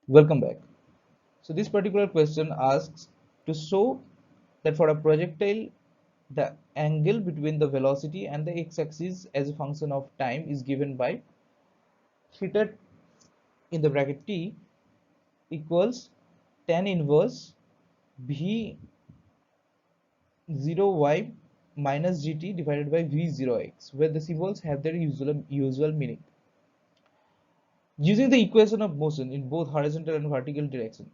Welcome back. So this particular question asks to show that for a projectile, the angle between the velocity and the x-axis as a function of time is given by theta in the bracket t equals tan inverse v 0y minus gt divided by v0x, where the symbols have their usual meaning. Using the equation of motion in both horizontal and vertical direction,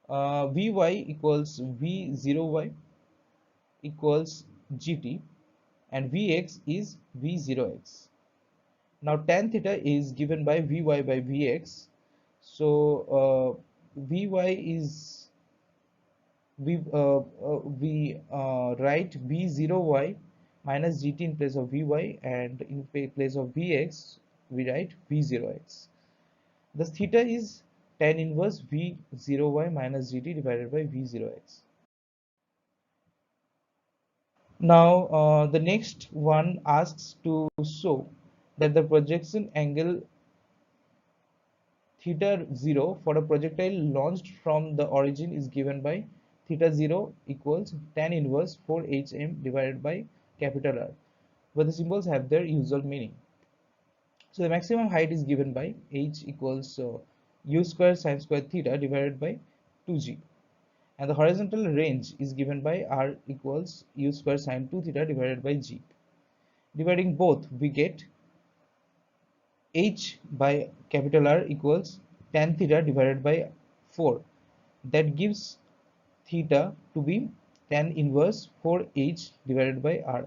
Vy equals V0y equals gt and Vx is V0x. Now tan theta is given by Vy by Vx. So Vy is we write V0y minus gt in place of Vy, and in place of Vx we write V0x. The theta is tan inverse V0y minus gt divided by V0x. Now, the next one asks to show that the projection angle theta 0 for a projectile launched from the origin is given by theta 0 equals tan inverse 4hm divided by capital R, where the symbols have their usual meaning. So the maximum height is given by h equals u square sine square theta divided by 2g, and the horizontal range is given by r equals u square sine 2 theta divided by g. Dividing both, we get h by capital R equals tan theta divided by 4. That gives theta to be tan inverse 4h divided by r.